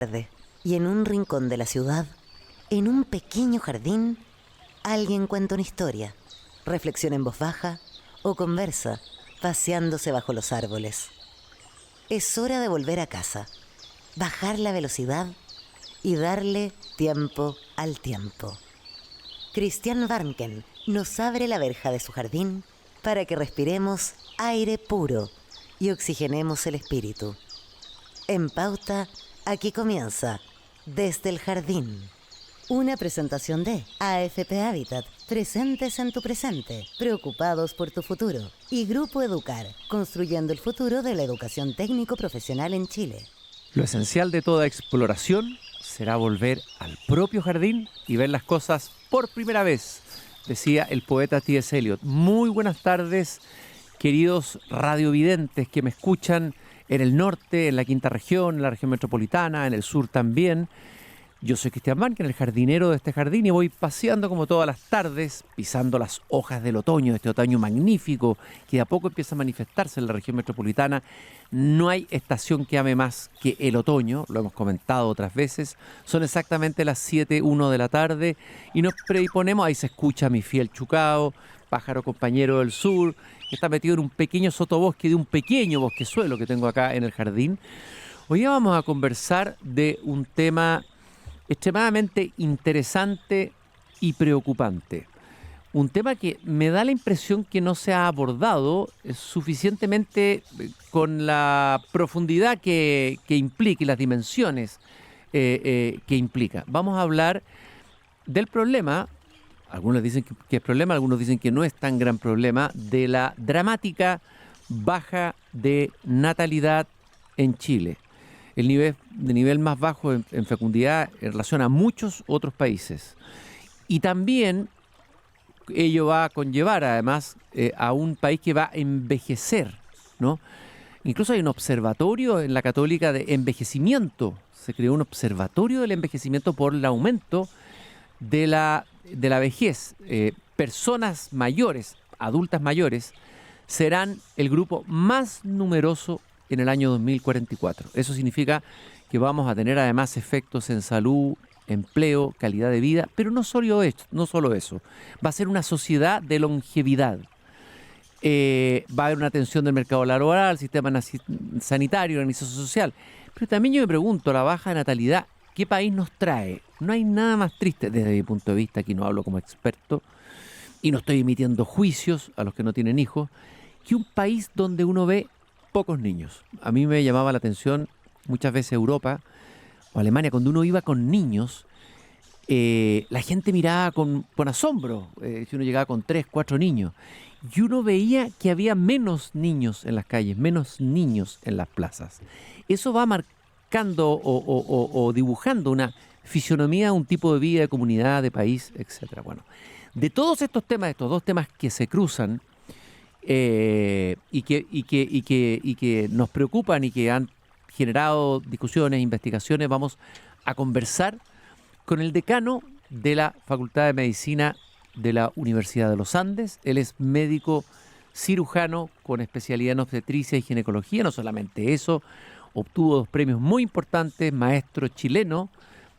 tarde, y en un rincón de la ciudad, en un pequeño jardín, alguien cuenta una historia, reflexiona en voz baja o conversa, paseándose bajo los árboles. Es hora de volver a casa, bajar la velocidad y darle tiempo al tiempo. Christian Warnken nos abre la verja de su jardín para que respiremos aire puro y oxigenemos el espíritu. En Pauta, aquí comienza Desde el Jardín. Una presentación de AFP Habitat, presentes en tu presente, preocupados por tu futuro. Y Grupo Educar, construyendo el futuro de la educación técnico-profesional en Chile. Lo esencial de toda exploración será volver al propio jardín y ver las cosas por primera vez, decía el poeta T.S. Eliot. Muy buenas tardes, queridos radiovidentes que me escuchan en el norte, en la quinta región, en la región metropolitana, en el sur también. Yo soy Christian Warnken, el jardinero de este jardín, y voy paseando como todas las tardes, pisando las hojas del otoño, este otoño magnífico que de a poco empieza a manifestarse en la región metropolitana. No hay estación que ame más que el otoño, lo hemos comentado otras veces. Son exactamente las 7:01 de la tarde y nos predisponemos, ahí se escucha mi fiel chucao, pájaro compañero del sur, que está metido en un pequeño sotobosque de un pequeño bosquezuelo que tengo acá en el jardín. Hoy día vamos a conversar de un tema extremadamente interesante y preocupante. Un tema que me da la impresión que no se ha abordado suficientemente con la profundidad que implica y las dimensiones que implica. Vamos a hablar del problema, algunos dicen que es problema, algunos dicen que no es tan gran problema, de la dramática baja de natalidad en Chile. El nivel más bajo en fecundidad en relación a muchos otros países. Y también ello va a conllevar, además, a un país que va a envejecer, ¿no? Incluso hay un observatorio en la Católica de envejecimiento. Se creó un observatorio del envejecimiento por el aumento de la vejez. Personas mayores, adultas mayores, serán el grupo más numeroso en el año 2044. Eso significa que vamos a tener además efectos en salud, empleo, calidad de vida, pero no solo eso. Va a ser una sociedad de longevidad. Va a haber una tensión del mercado laboral, sistema sanitario, organización social. Pero también yo me pregunto, la baja natalidad, ¿qué país nos trae? No hay nada más triste desde mi punto de vista, aquí no hablo como experto, y no estoy emitiendo juicios a los que no tienen hijos, que un país donde uno ve pocos niños. A mí me llamaba la atención muchas veces Europa o Alemania, cuando uno iba con niños, la gente miraba con asombro si uno llegaba con 3, 4 niños. Y uno veía que había menos niños en las calles, menos niños en las plazas. Eso va marcando o dibujando una fisonomía, un tipo de vida, de comunidad, de país, etcétera. Bueno, de todos estos temas, estos dos temas que se cruzan, y que nos preocupan y que han generado discusiones, investigaciones, vamos a conversar con el decano de la Facultad de Medicina de la Universidad de los Andes. Él es médico cirujano con especialidad en obstetricia y ginecología. No solamente eso, obtuvo 2 premios muy importantes, maestro chileno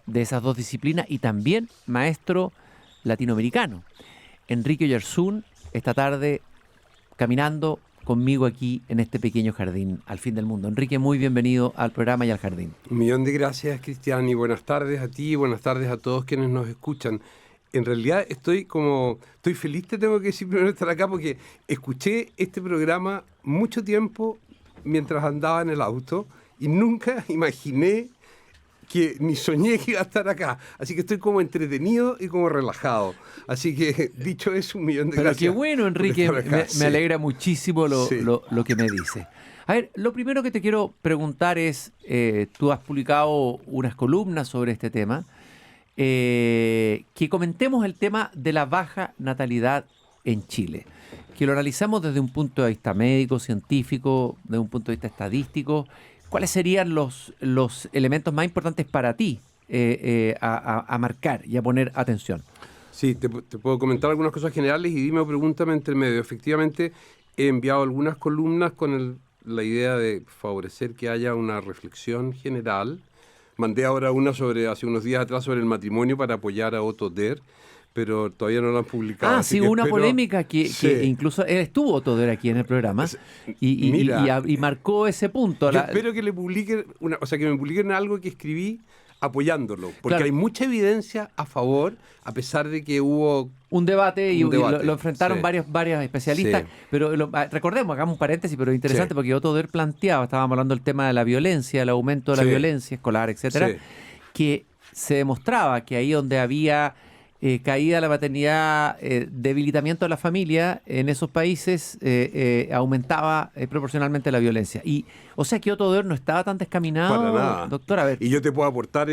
de esas 2 disciplinas y también maestro latinoamericano. Enrique Oyarzún, esta tarde caminando conmigo aquí en este pequeño jardín al fin del mundo. Enrique, muy bienvenido al programa y al jardín. Un millón de gracias, Cristian, y buenas tardes a ti y buenas tardes a todos quienes nos escuchan. En realidad estoy feliz, te tengo que decir primero, estar acá porque escuché este programa mucho tiempo mientras andaba en el auto y nunca imaginé que ni soñé que iba a estar acá. Así que estoy como entretenido y como relajado. Así que, dicho eso, un millón de gracias. Pero qué bueno, Enrique, me alegra muchísimo lo que me dice. A ver, lo primero que te quiero preguntar es, tú has publicado unas columnas sobre este tema, que comentemos el tema de la baja natalidad en Chile, que lo analizamos desde un punto de vista médico, científico, desde un punto de vista estadístico. ¿Cuáles serían los elementos más importantes para ti a marcar y a poner atención? Sí, te puedo comentar algunas cosas generales y dime o pregúntame entre medio. Efectivamente, he enviado algunas columnas con la idea de favorecer que haya una reflexión general Mandé ahora una hace unos días atrás sobre el matrimonio para apoyar a Otto Der, pero todavía no lo han publicado. Ah, sí, hubo una polémica que incluso él estuvo todo aquí en el programa y marcó ese punto. Yo espero que le publiquen, que me publiquen algo que escribí apoyándolo, porque hay mucha evidencia a favor, a pesar de que hubo un debate y lo enfrentaron varios especialistas, pero recordemos, hagamos un paréntesis, pero interesante porque Otto Der planteaba, estábamos hablando del tema de la violencia, el aumento de la violencia escolar, etcétera, que se demostraba que ahí donde había caída de la maternidad, debilitamiento de la familia, en esos países aumentaba proporcionalmente la violencia. O sea que Otto Der no estaba tan descaminado. Para nada. Doctor, a ver. Y yo te puedo aportar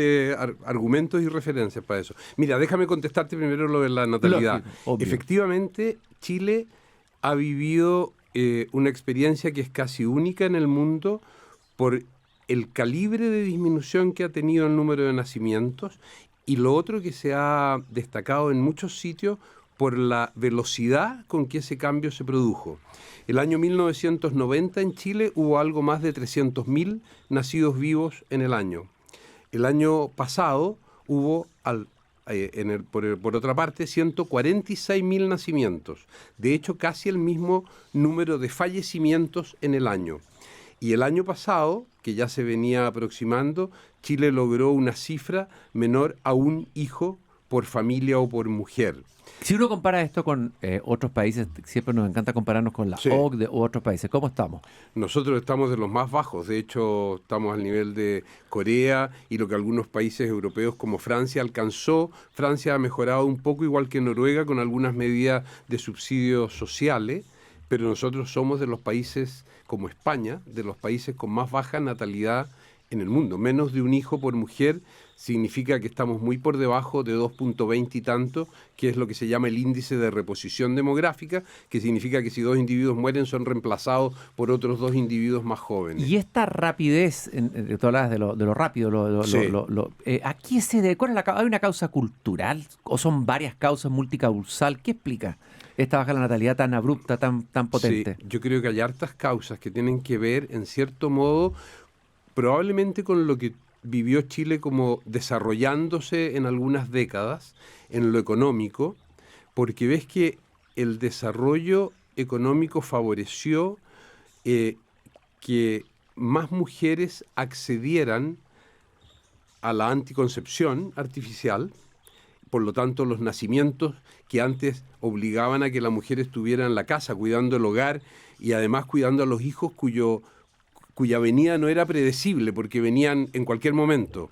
argumentos y referencias para eso. Mira, déjame contestarte primero lo de la natalidad. Obvio. Efectivamente, Chile ha vivido una experiencia que es casi única en el mundo por el calibre de disminución que ha tenido el número de nacimientos. Y lo otro que se ha destacado en muchos sitios por la velocidad con que ese cambio se produjo. El año 1990 en Chile hubo algo más de 300.000 nacidos vivos en el año. El año pasado hubo, por otra parte, 146.000 nacimientos. De hecho, casi el mismo número de fallecimientos en el año. Y el año pasado, que ya se venía aproximando, Chile logró una cifra menor a un hijo por familia o por mujer. Si uno compara esto con otros países, siempre nos encanta compararnos con la OCDE u otros países. ¿Cómo estamos? Nosotros estamos de los más bajos. De hecho, estamos al nivel de Corea y lo que algunos países europeos como Francia alcanzó. Francia ha mejorado un poco, igual que Noruega, con algunas medidas de subsidios sociales, pero nosotros somos de los países como España, de los países con más baja natalidad en el mundo. Menos de un hijo por mujer significa que estamos muy por debajo de 2.20 y tanto, que es lo que se llama el índice de reposición demográfica, que significa que si dos individuos mueren son reemplazados por otros dos individuos más jóvenes. Y esta rapidez, tú hablabas de lo rápido, ¿a qué se debe? ¿Hay una causa cultural o son varias causas multicausal? ¿Qué explica esta baja la natalidad tan abrupta, tan potente? Sí, yo creo que hay hartas causas que tienen que ver, en cierto modo, probablemente con lo que vivió Chile como desarrollándose en algunas décadas en lo económico, porque ves que el desarrollo económico favoreció que más mujeres accedieran a la anticoncepción artificial. Por lo tanto, los nacimientos que antes obligaban a que la mujer estuviera en la casa cuidando el hogar y además cuidando a los hijos cuya venida no era predecible porque venían en cualquier momento.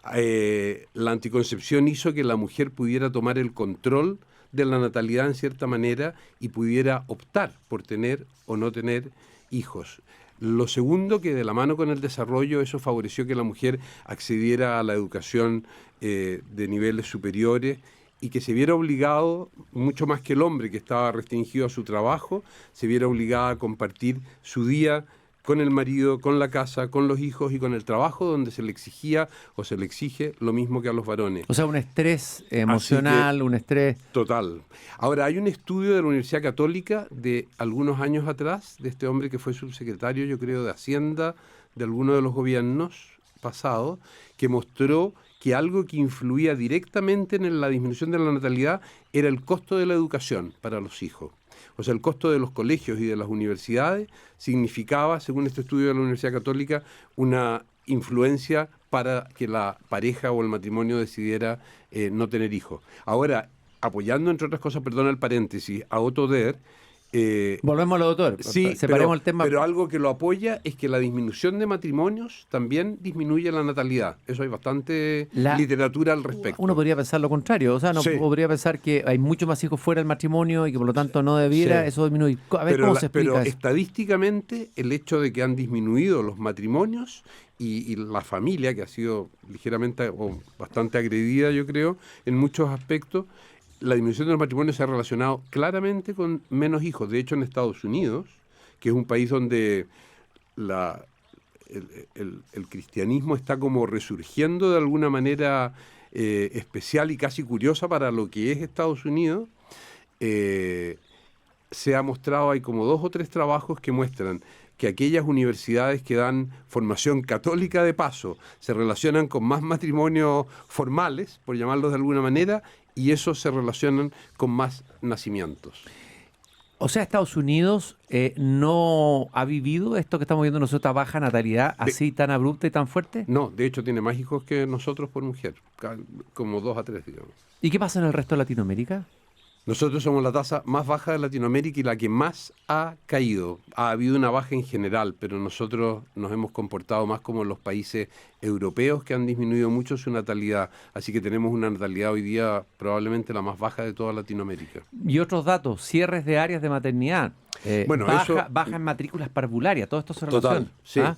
La anticoncepción hizo que la mujer pudiera tomar el control de la natalidad en cierta manera y pudiera optar por tener o no tener hijos. Lo segundo, que de la mano con el desarrollo eso favoreció que la mujer accediera a la educación de niveles superiores y que se viera obligado, mucho más que el hombre que estaba restringido a su trabajo, se viera obligada a compartir su día con el marido, con la casa, con los hijos y con el trabajo, donde se le exigía o se le exige lo mismo que a los varones. O sea, un estrés emocional, un estrés... Total. Ahora, hay un estudio de la Universidad Católica de algunos años atrás, de este hombre que fue subsecretario, yo creo, de Hacienda, de alguno de los gobiernos pasados, que mostró que algo que influía directamente en la disminución de la natalidad era el costo de la educación para los hijos. O sea, el costo de los colegios y de las universidades significaba, según este estudio de la Universidad Católica, una influencia para que la pareja o el matrimonio decidiera no tener hijos. Ahora, apoyando, entre otras cosas, perdona el paréntesis, a Otto Der... Volvemos a lo doctor, sí, separemos el tema. Pero algo que lo apoya es que la disminución de matrimonios también disminuye la natalidad. Eso hay bastante literatura al respecto. Uno podría pensar lo contrario, o sea, podría pensar que hay muchos más hijos fuera del matrimonio y que por lo tanto no debiera eso disminuir. A ver, ¿cómo se explica pero eso? Estadísticamente el hecho de que han disminuido los matrimonios y la familia, que ha sido ligeramente o bastante agredida, yo creo, en muchos aspectos, la disminución de los matrimonios se ha relacionado claramente con menos hijos. De hecho, en Estados Unidos, que es un país donde el cristianismo está como resurgiendo de alguna manera especial y casi curiosa para lo que es Estados Unidos, se ha mostrado, hay como 2 o 3 trabajos que muestran que aquellas universidades que dan formación católica de paso se relacionan con más matrimonios formales, por llamarlos de alguna manera, y esos se relacionan con más nacimientos. O sea, Estados Unidos no ha vivido esto que estamos viendo nosotros, esta baja natalidad así tan abrupta y tan fuerte. No, de hecho tiene más hijos que nosotros por mujer, como 2 a 3, digamos. ¿Y qué pasa en el resto de Latinoamérica? Nosotros somos la tasa más baja de Latinoamérica y la que más ha caído. Ha habido una baja en general, pero nosotros nos hemos comportado más como los países europeos que han disminuido mucho su natalidad. Así que tenemos una natalidad hoy día probablemente la más baja de toda Latinoamérica. Y otros datos, cierres de áreas de maternidad, Bueno, baja en matrículas parvularias, todo esto se relaciona. Total, sí. ¿Ah?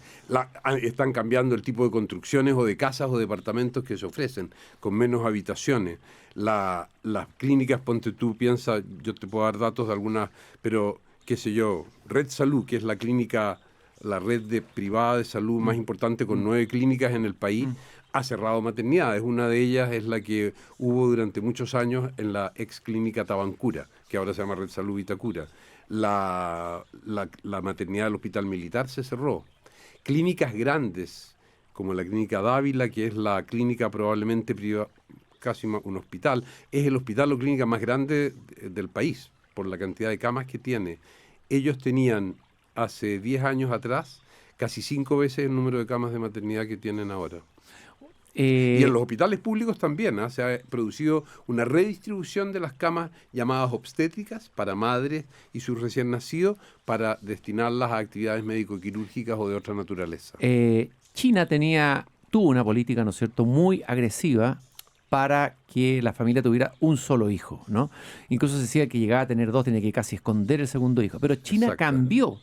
Están cambiando el tipo de construcciones o de casas o departamentos que se ofrecen, con menos habitaciones. Las clínicas, ponte tú, piensa, yo te puedo dar datos de algunas, pero qué sé yo, Red Salud, que es la clínica, la red privada de salud más importante con 9 clínicas en el país, ha cerrado maternidades. Una de ellas es la que hubo durante muchos años en la ex clínica Tabancura, que ahora se llama Red Salud Vitacura. La maternidad del Hospital Militar se cerró. Clínicas grandes, como la clínica Dávila, que es la clínica probablemente privada, casi un hospital, es el hospital o clínica más grande del país, por la cantidad de camas que tiene. Ellos tenían hace 10 años atrás casi 5 veces el número de camas de maternidad que tienen ahora. Y en los hospitales públicos también, se ha producido una redistribución de las camas llamadas obstétricas para madres y sus recién nacidos para destinarlas a actividades médico-quirúrgicas o de otra naturaleza. China tuvo una política, ¿no es cierto?, muy agresiva para que la familia tuviera un solo hijo, ¿no? Incluso se decía que llegaba a tener 2, tenía que casi esconder el segundo hijo. Pero China cambió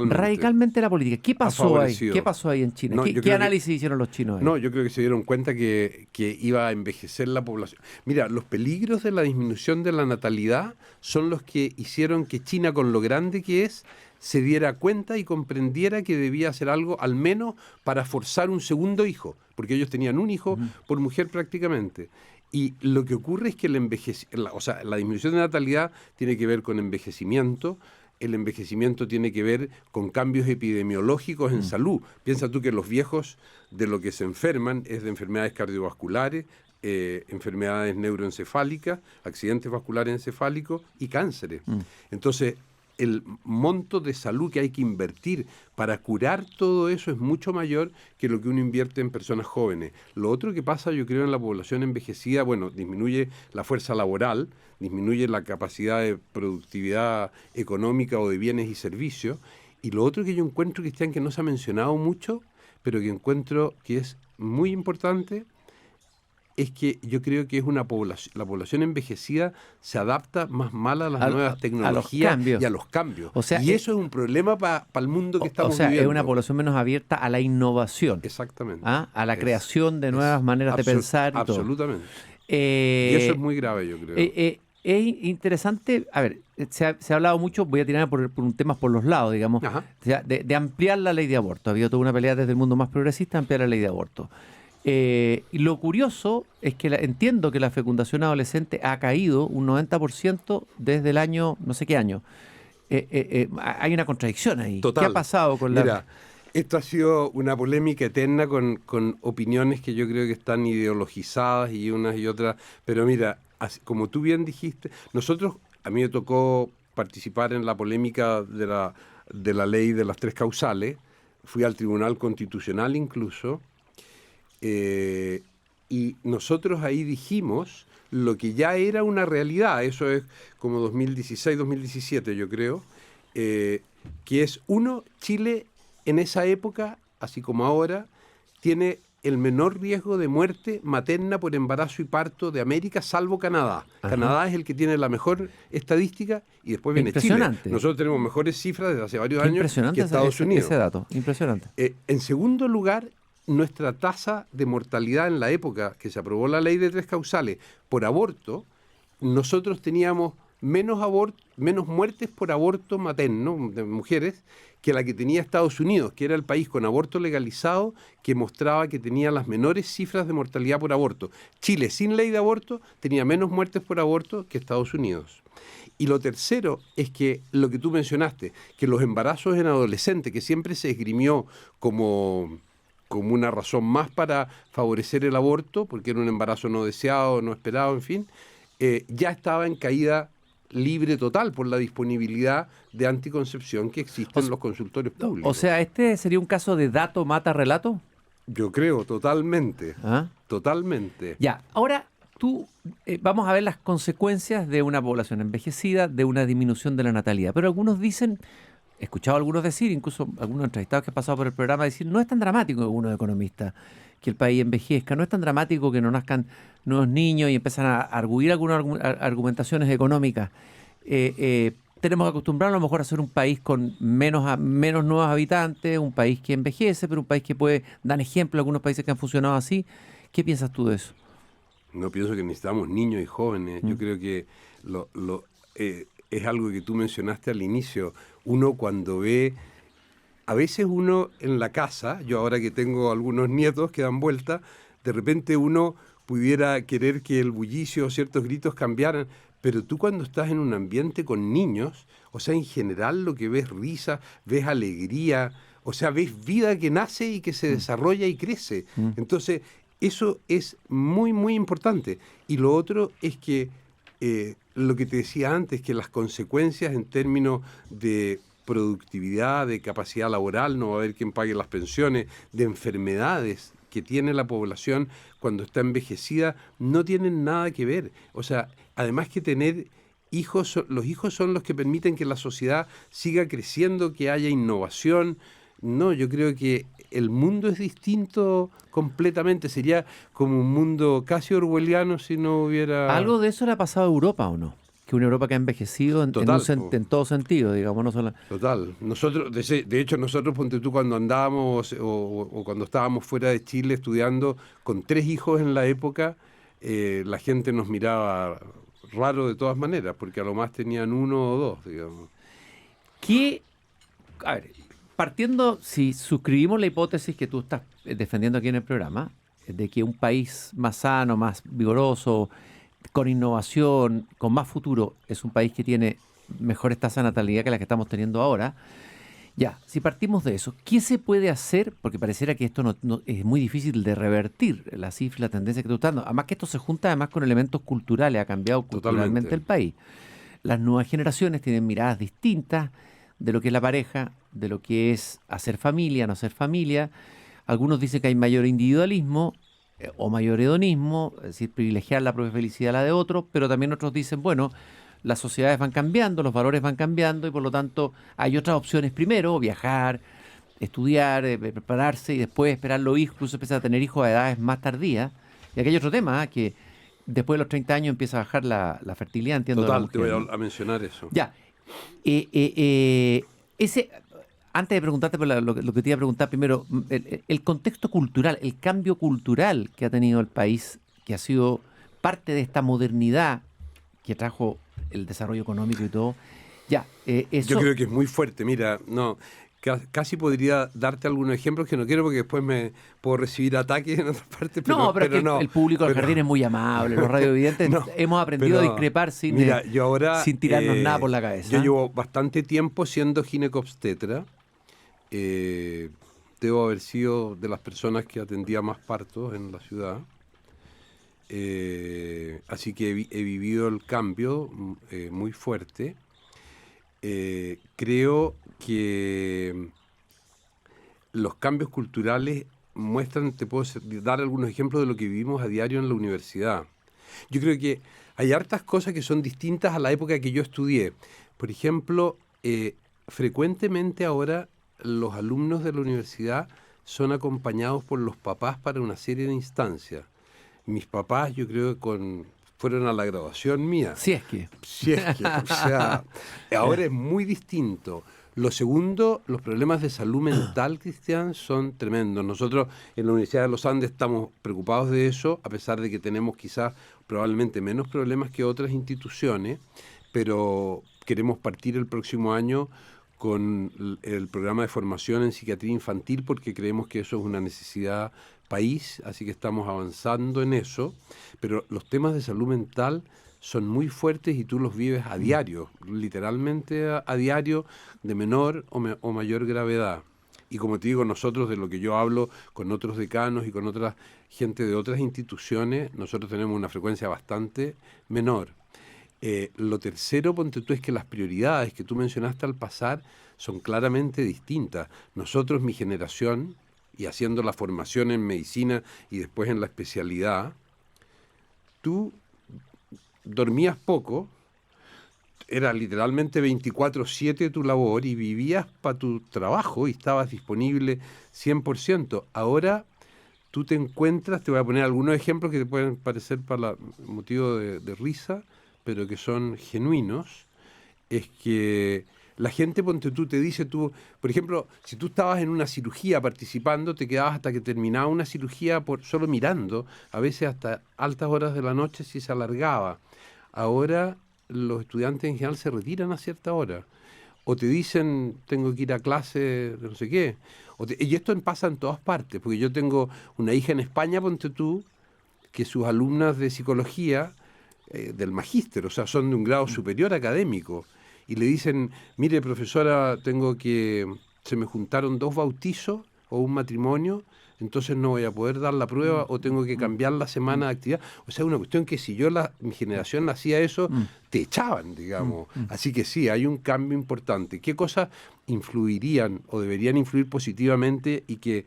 radicalmente la política. ¿Qué pasó ahí? ¿Qué pasó ahí en China? ¿Qué análisis hicieron los chinos ahí? No, yo creo que se dieron cuenta que iba a envejecer la población. Mira, los peligros de la disminución de la natalidad son los que hicieron que China, con lo grande que es, se diera cuenta y comprendiera que debía hacer algo, al menos para forzar un segundo hijo, porque ellos tenían un hijo por mujer prácticamente. Y lo que ocurre es que la disminución de natalidad tiene que ver con envejecimiento. El envejecimiento tiene que ver con cambios epidemiológicos en salud. Piensa tú que los viejos de lo que se enferman es de enfermedades cardiovasculares, enfermedades neuroencefálicas, accidentes vasculares encefálicos y cánceres. Entonces, el monto de salud que hay que invertir para curar todo eso es mucho mayor que lo que uno invierte en personas jóvenes. Lo otro que pasa, yo creo, en la población envejecida, bueno, disminuye la fuerza laboral, disminuye la capacidad de productividad económica o de bienes y servicios. Y lo otro que yo encuentro, Cristian, que no se ha mencionado mucho, pero que encuentro que es muy importante, es que yo creo que es la población envejecida se adapta más mal a las nuevas tecnologías y a los cambios. O sea, y eso es un problema para el mundo que estamos viviendo. Es una población menos abierta a la innovación. Exactamente. A la creación de nuevas maneras de pensar. Absolutamente. Y eso es muy grave, yo creo. Es interesante, a ver, se ha hablado mucho, voy a tirar por un tema por los lados, digamos, de ampliar la ley de aborto. Ha habido toda una pelea desde el mundo más progresista, ampliar la ley de aborto. Y lo curioso es que entiendo que la fecundación adolescente ha caído un 90% desde el año, no sé qué año. Hay una contradicción ahí. Total. ¿Qué ha pasado con la...? Mira, esto ha sido una polémica eterna con opiniones que yo creo que están ideologizadas y unas y otras. Pero mira, como tú bien dijiste, a mí me tocó participar en la polémica de la ley de las 3 causales. Fui al Tribunal Constitucional incluso. Y nosotros ahí dijimos lo que ya era una realidad, eso es como 2016, 2017 yo creo, que es Chile en esa época, así como ahora, tiene el menor riesgo de muerte materna por embarazo y parto de América, salvo Canadá. Ajá. Canadá es el que tiene la mejor estadística y después viene Chile. Nosotros tenemos mejores cifras desde hace varios años que Estados Unidos. Ese dato, impresionante. En segundo lugar, nuestra tasa de mortalidad en la época que se aprobó la ley de 3 causales por aborto, nosotros teníamos menos muertes por aborto materno de mujeres que la que tenía Estados Unidos, que era el país con aborto legalizado que mostraba que tenía las menores cifras de mortalidad por aborto. Chile, sin ley de aborto, tenía menos muertes por aborto que Estados Unidos. Y lo tercero es que lo que tú mencionaste, que los embarazos en adolescentes, que siempre se esgrimió como una razón más para favorecer el aborto, porque era un embarazo no deseado, no esperado, en fin, ya estaba en caída libre total por la disponibilidad de anticoncepción que existe en los consultorios públicos. O sea, ¿este sería un caso de dato mata relato? Yo creo, totalmente. ¿Ah? Totalmente. Ya, ahora vamos a ver las consecuencias de una población envejecida, de una disminución de la natalidad. Pero algunos dicen, he escuchado a algunos decir, incluso algunos entrevistados que han pasado por el programa, decir, no es tan dramático, algunos economistas, que el país envejezca, no es tan dramático que no nazcan nuevos niños y empiezan a arguir algunas argumentaciones económicas. Tenemos que acostumbrarnos a lo mejor a ser un país con menos nuevos habitantes, un país que envejece, pero un país que puede dar ejemplo a algunos países que han funcionado así. ¿Qué piensas tú de eso? No pienso que necesitamos niños y jóvenes. Yo creo que es algo que tú mencionaste al inicio. Uno cuando ve, a veces uno en la casa, yo ahora que tengo algunos nietos que dan vuelta, de repente uno pudiera querer que el bullicio o ciertos gritos cambiaran, pero tú cuando estás en un ambiente con niños, o sea, en general lo que ves risa, ves alegría, o sea, ves vida que nace y que se desarrolla y crece. Entonces, eso es muy, muy importante. Y lo otro es que, lo que te decía antes, que las consecuencias en términos de productividad, de capacidad laboral, no va a haber quien pague las pensiones, de enfermedades que tiene la población cuando está envejecida, no tienen nada que ver. O sea, además que tener hijos, los hijos son los que permiten que la sociedad siga creciendo, que haya innovación. No, yo creo que el mundo es distinto completamente. Sería como un mundo casi orwelliano si no hubiera... ¿Algo de eso le ha pasado a Europa o no? Que una Europa que ha envejecido en todo sentido, digamos, no solo... Total. Nosotros, de hecho, nosotros, ponte tú, cuando andábamos o cuando estábamos fuera de Chile estudiando con 3 hijos en la época, la gente nos miraba raro de todas maneras, porque a lo más tenían 1 o 2, digamos. A ver, partiendo, si suscribimos la hipótesis que tú estás defendiendo aquí en el programa, de que un país más sano, más vigoroso, con innovación, con más futuro, es un país que tiene mejores tasas de natalidad que las que estamos teniendo ahora. Ya, si partimos de eso, ¿qué se puede hacer? Porque pareciera que esto no es muy difícil de revertir, la cifra, la tendencia que tú estás dando. Además que esto se junta además con elementos culturales, ha cambiado culturalmente Totalmente el país. Las nuevas generaciones tienen miradas distintas de lo que es la pareja, de lo que es hacer familia, no hacer familia. Algunos dicen que hay mayor individualismo o mayor hedonismo, es decir, privilegiar la propia felicidad a la de otros, pero también otros dicen, bueno, las sociedades van cambiando, los valores van cambiando y por lo tanto hay otras opciones primero, viajar, estudiar, prepararse y después esperar los hijos, incluso empezar a tener hijos a edades más tardías. Y aquí hay otro tema, que después de los 30 años empieza a bajar la fertilidad, entiendo. Total, te voy a mencionar eso. Ya. Antes de preguntarte por lo que te iba a preguntar primero, el contexto cultural, el cambio cultural que ha tenido el país, que ha sido parte de esta modernidad que trajo el desarrollo económico y todo, eso... Yo creo que es muy fuerte. Mira, casi podría darte algunos ejemplos que no quiero porque después me puedo recibir ataques en otras partes. Pero el público del jardín es muy amable, los radiovidentes hemos aprendido a discrepar sin tirarnos nada por la cabeza. Yo llevo bastante tiempo siendo ginecobstetra. Debo haber sido de las personas que atendía más partos en la ciudad. Así que he vivido el cambio muy fuerte. Creo que los cambios culturales muestran, te puedo dar algunos ejemplos de lo que vivimos a diario en la universidad. Yo creo que hay hartas cosas que son distintas a la época que yo estudié. Por ejemplo, frecuentemente ahora los alumnos de la universidad son acompañados por los papás para una serie de instancias. Mis papás, yo creo que fueron a la graduación mía. Si es que, o sea, ahora es muy distinto. Lo segundo, los problemas de salud mental, Cristian, son tremendos. Nosotros en la Universidad de los Andes estamos preocupados de eso, a pesar de que tenemos quizás probablemente menos problemas que otras instituciones, pero queremos partir el próximo año con el programa de formación en psiquiatría infantil porque creemos que eso es una necesidad país, así que estamos avanzando en eso. Pero los temas de salud mental son muy fuertes y tú los vives a diario, literalmente a diario, de menor o mayor gravedad. Y como te digo, nosotros, de lo que yo hablo con otros decanos y con otra gente de otras instituciones, nosotros tenemos una frecuencia bastante menor. Lo tercero, ponte tú, es que las prioridades que tú mencionaste al pasar son claramente distintas. Nosotros, mi generación, y haciendo la formación en medicina y después en la especialidad, tú dormías poco, era literalmente 24/7 tu labor y vivías para tu trabajo y estabas disponible 100%. Ahora tú te encuentras, te voy a poner algunos ejemplos que te pueden parecer para motivo de risa, pero que son genuinos, es que la gente, ponte tú, te dice tú, por ejemplo, si tú estabas en una cirugía participando, te quedabas hasta que terminaba una cirugía por solo mirando, a veces hasta altas horas de la noche si se alargaba. Ahora los estudiantes en general se retiran a cierta hora. O te dicen, tengo que ir a clase de no sé qué. Y esto pasa en todas partes, porque yo tengo una hija en España, ponte tú, que sus alumnas de psicología, del magíster, o sea, son de un grado superior académico, y le dicen, mire profesora, se me juntaron 2 bautizos o un matrimonio, entonces no voy a poder dar la prueba o tengo que cambiar la semana de actividad. O sea, una cuestión que si mi generación hacía eso, te echaban, digamos. Así que sí, hay un cambio importante. ¿Qué cosas influirían o deberían influir positivamente y que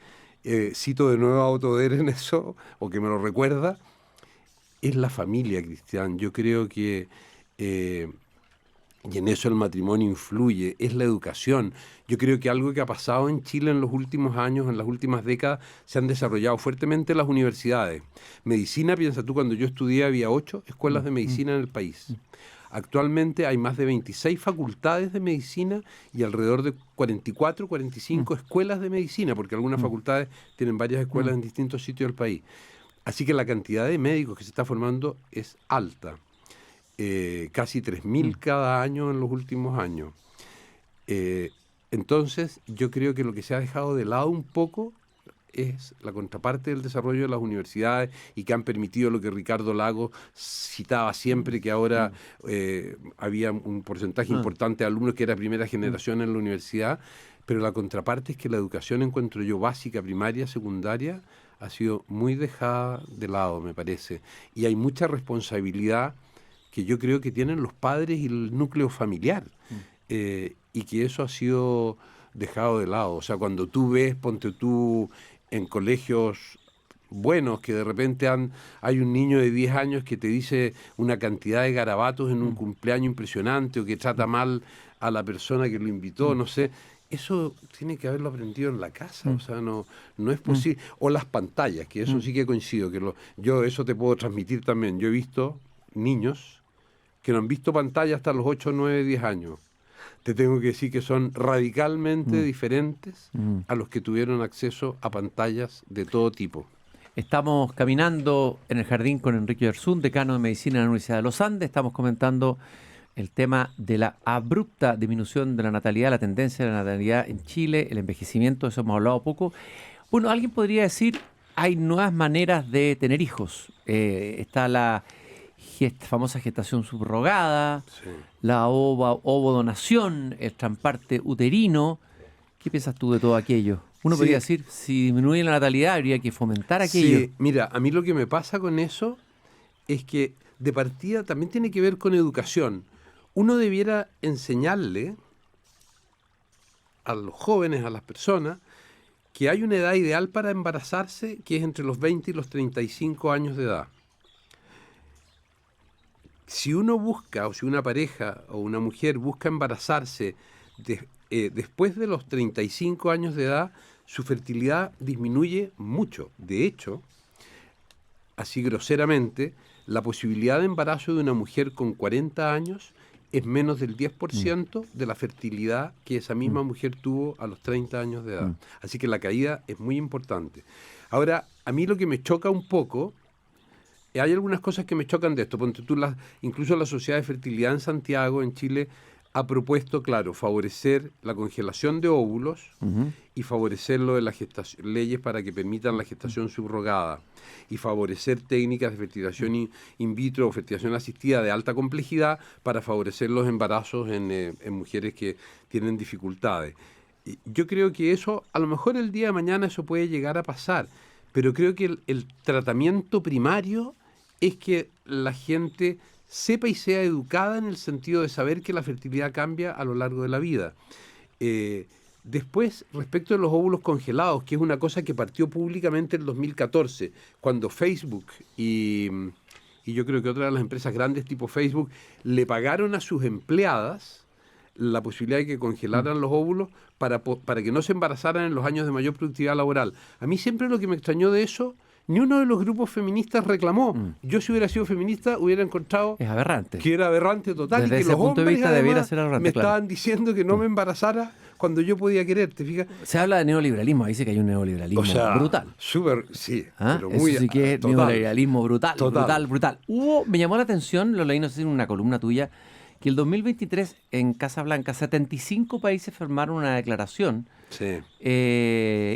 cito de nuevo a Autoder en eso, o que me lo recuerda? Es la familia, Cristian. Yo creo que, y en eso el matrimonio influye, es la educación. Yo creo que algo que ha pasado en Chile en los últimos años, en las últimas décadas, se han desarrollado fuertemente las universidades. Medicina, piensa tú, cuando yo estudié había 8 escuelas de medicina en el país. Actualmente hay más de 26 facultades de medicina y alrededor de 44, 45 escuelas de medicina, porque algunas facultades tienen varias escuelas en distintos sitios del país. Así que la cantidad de médicos que se está formando es alta. Casi 3.000 cada año en los últimos años. Entonces, yo creo que lo que se ha dejado de lado un poco es la contraparte del desarrollo de las universidades y que han permitido lo que Ricardo Lagos citaba siempre, que ahora había un porcentaje importante de alumnos que era primera generación en la universidad, pero la contraparte es que la educación, encuentro yo, básica, primaria, secundaria, ha sido muy dejada de lado, me parece. Y hay mucha responsabilidad que yo creo que tienen los padres y el núcleo familiar, y que eso ha sido dejado de lado. O sea, cuando tú ves, ponte tú, en colegios buenos, que de repente hay un niño de 10 años que te dice una cantidad de garabatos en un cumpleaños impresionante, o que trata mal a la persona que lo invitó, no sé. Eso tiene que haberlo aprendido en la casa, o sea, no es posible. O las pantallas, que eso sí que coincido, yo eso te puedo transmitir también. Yo he visto niños que no han visto pantalla hasta los 8, 9, 10 años. Te tengo que decir que son radicalmente diferentes a los que tuvieron acceso a pantallas de todo tipo. Estamos caminando en el jardín con Enrique Oyarzún, decano de Medicina de la Universidad de los Andes. Estamos comentando el tema de la abrupta disminución de la natalidad, la tendencia de la natalidad en Chile, el envejecimiento, de eso hemos hablado poco. Bueno, alguien podría decir, hay nuevas maneras de tener hijos. Está la famosa gestación subrogada, sí, la ovodonación, el trasplante uterino. ¿Qué piensas tú de todo aquello? Uno podría decir, si disminuye la natalidad, habría que fomentar aquello. Sí, mira, a mí lo que me pasa con eso es que de partida también tiene que ver con educación. Uno debiera enseñarle a los jóvenes, a las personas, que hay una edad ideal para embarazarse, que es entre los 20 y los 35 años de edad. Si uno busca, o si una pareja o una mujer busca embarazarse después de los 35 años de edad, su fertilidad disminuye mucho. De hecho, así groseramente, la posibilidad de embarazo de una mujer con 40 años es menos del 10% de la fertilidad que esa misma mujer tuvo a los 30 años de edad. Así que la caída es muy importante. Ahora, a mí lo que me choca un poco, hay algunas cosas que me chocan de esto. Ponte tú, incluso la Sociedad de Fertilidad en Santiago, en Chile, ha propuesto, claro, favorecer la congelación de óvulos y favorecer lo de la gestación, leyes para que permitan la gestación subrogada y favorecer técnicas de fertilización in vitro o fertilización asistida de alta complejidad para favorecer los embarazos en mujeres que tienen dificultades. Y yo creo que eso, a lo mejor el día de mañana eso puede llegar a pasar, pero creo que el tratamiento primario es que la gente sepa y sea educada en el sentido de saber que la fertilidad cambia a lo largo de la vida. Después, respecto de los óvulos congelados, que es una cosa que partió públicamente en el 2014, cuando Facebook y yo creo que otras de las empresas grandes tipo Facebook le pagaron a sus empleadas la posibilidad de que congelaran los óvulos para que no se embarazaran en los años de mayor productividad laboral. A mí siempre lo que me extrañó de eso, ni uno de los grupos feministas reclamó. Yo, si hubiera sido feminista, hubiera encontrado Es aberrante. que era aberrante total. Desde y que ese los punto de hombres, vista, además, debiera ser aberrante, me claro. estaban diciendo que no me embarazara cuando yo podía querer, ¿te fijas? Se habla de neoliberalismo, dice que hay un neoliberalismo brutal. Súper, sí. ¿Ah? Pero Eso muy, sí que es total. neoliberalismo brutal, Total. brutal. Me llamó la atención, lo leí, no sé si en una columna tuya, que el 2023 en Casablanca 75 países firmaron una declaración Sí.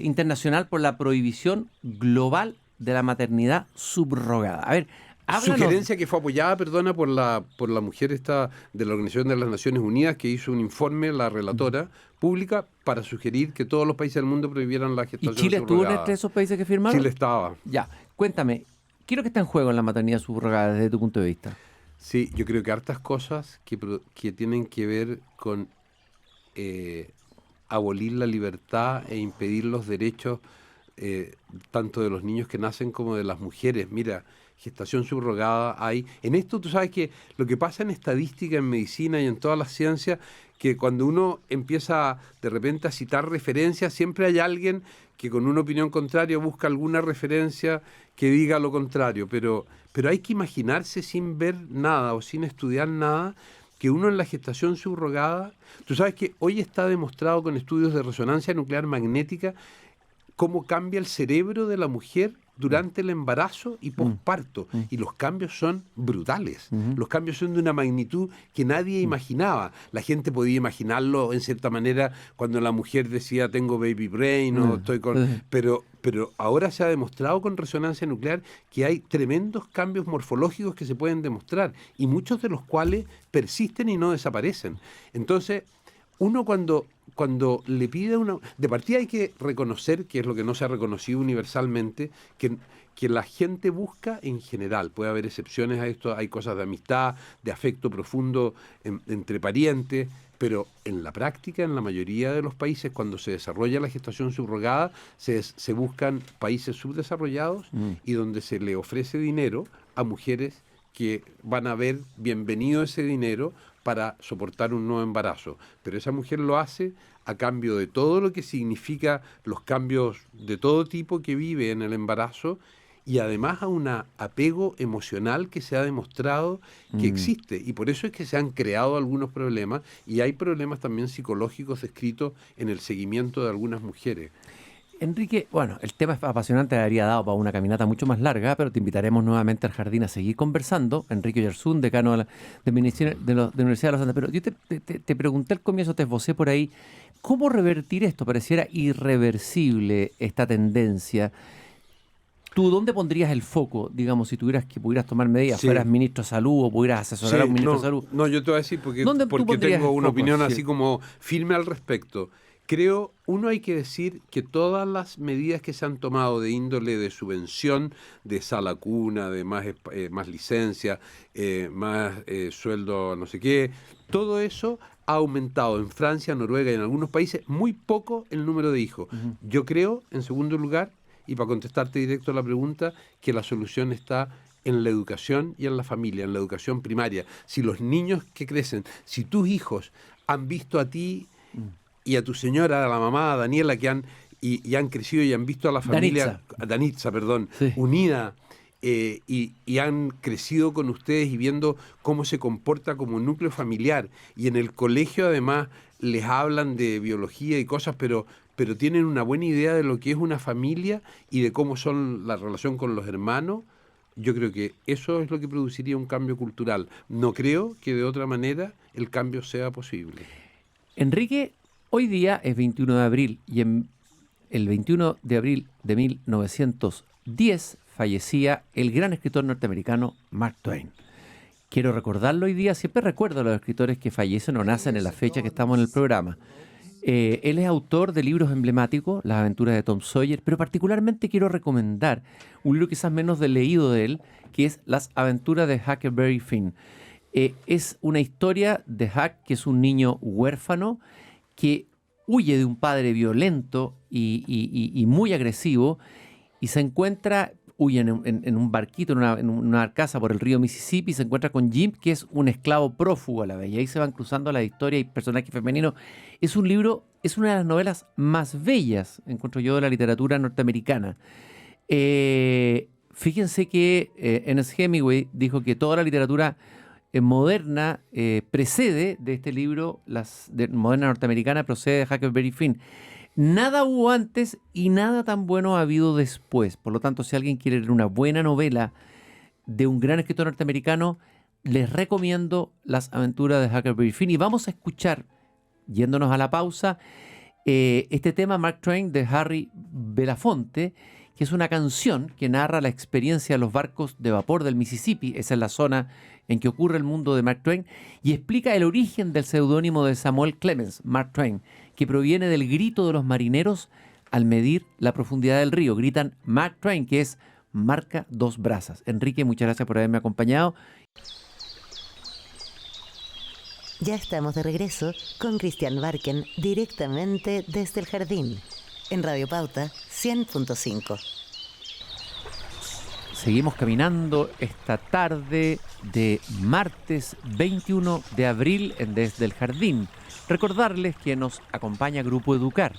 internacional por la prohibición global de la maternidad subrogada. A ver, háblanos. Sugerencia que fue apoyada, perdona, por la mujer esta de la Organización de las Naciones Unidas, que hizo un informe, la relatora pública, para sugerir que todos los países del mundo prohibieran la ¿Y gestación Chile estuvo subrogada. entre esos países que firmaron? Chile estaba. Ya, cuéntame, ¿qué es lo que está en juego en la maternidad subrogada desde tu punto de vista? Sí, yo creo que hartas cosas que tienen que ver con abolir la libertad e impedir los derechos tanto de los niños que nacen como de las mujeres. Mira, gestación subrogada hay. En esto tú sabes que lo que pasa en estadística, en medicina y en todas las ciencias, que cuando uno empieza de repente a citar referencias, siempre hay alguien que con una opinión contraria busca alguna referencia que diga lo contrario, pero hay que imaginarse sin ver nada o sin estudiar nada que uno en la gestación subrogada, tú sabes que hoy está demostrado con estudios de resonancia nuclear magnética cómo cambia el cerebro de la mujer durante el embarazo y posparto. Y los cambios son brutales. Los cambios son de una magnitud que nadie imaginaba. La gente podía imaginarlo en cierta manera cuando la mujer decía tengo baby brain o estoy con... Pero ahora se ha demostrado con resonancia nuclear que hay tremendos cambios morfológicos que se pueden demostrar y muchos de los cuales persisten y no desaparecen. Entonces, uno cuando le pide una... De partida hay que reconocer, que es lo que no se ha reconocido universalmente, que la gente busca en general. Puede haber excepciones a esto, hay cosas de amistad, de afecto profundo entre parientes, pero en la práctica, en la mayoría de los países, cuando se desarrolla la gestación subrogada, se buscan países subdesarrollados y donde se le ofrece dinero a mujeres que van a ver bienvenido ese dinero para soportar un nuevo embarazo. Pero esa mujer lo hace a cambio de todo lo que significa los cambios de todo tipo que vive en el embarazo y además a un apego emocional que se ha demostrado que existe. Y por eso es que se han creado algunos problemas y hay problemas también psicológicos descritos en el seguimiento de algunas mujeres. Enrique, bueno, el tema es apasionante, habría dado para una caminata mucho más larga, pero te invitaremos nuevamente al jardín a seguir conversando. Enrique Oyarzún, decano de la Universidad de los Andes. Pero yo te pregunté al comienzo, te esbocé por ahí, ¿cómo revertir esto? Pareciera irreversible esta tendencia. ¿Tú dónde pondrías el foco, digamos, si pudieras tomar medidas, Sí. fueras ministro de salud o pudieras asesorar a un ministro de salud? No, yo te voy a decir porque ¿Dónde tú pondrías tengo el una foco? opinión Sí. así como firme al respecto. Creo, hay que decir que todas las medidas que se han tomado de índole de subvención, de sala cuna, de más licencia, más sueldo no sé qué, todo eso ha aumentado en Francia, Noruega y en algunos países muy poco el número de hijos. Yo creo, en segundo lugar, y para contestarte directo a la pregunta, que la solución está en la educación y en la familia, en la educación primaria. Si los niños que crecen, si tus hijos han visto a ti y a tu señora, a la mamá, a Daniela, que han crecido y han visto a la familia, Danitza, Sí. unida, y han crecido con ustedes y viendo cómo se comporta como núcleo familiar. Y en el colegio además les hablan de biología y cosas, pero tienen una buena idea de lo que es una familia y de cómo son la relación con los hermanos. Yo creo que eso es lo que produciría un cambio cultural. No creo que de otra manera el cambio sea posible. Enrique, hoy día es 21 de abril y el 21 de abril de 1910 fallecía el gran escritor norteamericano Mark Twain. Quiero recordarlo hoy día, siempre recuerdo a los escritores que fallecen o nacen en la fecha que estamos en el programa. Él es autor de libros emblemáticos, Las aventuras de Tom Sawyer, pero particularmente quiero recomendar un libro quizás menos leído de él, que es Las aventuras de Huckleberry Finn. Es una historia de Huck, que es un niño huérfano que huye de un padre violento y muy agresivo y se encuentra, huye en un barquito, en una barcaza por el río Mississippi, y se encuentra con Jim, que es un esclavo prófugo a la vez. Y ahí se van cruzando la historia y personajes femeninos. Es un libro, es una de las novelas más bellas, encuentro yo, de la literatura norteamericana. Fíjense que Ernest Hemingway dijo que toda la literatura moderna precede de este libro, moderna norteamericana procede de Huckleberry Finn. Nada hubo antes y nada tan bueno ha habido después. Por lo tanto, si alguien quiere leer una buena novela de un gran escritor norteamericano, les recomiendo Las aventuras de Huckleberry Finn. Y vamos a escuchar, yéndonos a la pausa, este tema Mark Twain de Harry Belafonte, que es una canción que narra la experiencia de los barcos de vapor del Mississippi. Esa es la zona en que ocurre el mundo de Mark Twain, y explica el origen del seudónimo de Samuel Clemens, Mark Twain, que proviene del grito de los marineros al medir la profundidad del río. Gritan Mark Twain, que es marca dos brazas. Enrique, muchas gracias por haberme acompañado. Ya estamos de regreso con Cristian Barken directamente desde el jardín, en Radio Pauta 100.5. Seguimos caminando esta tarde de martes 21 de abril en Desde el Jardín. Recordarles que nos acompaña Grupo Educar.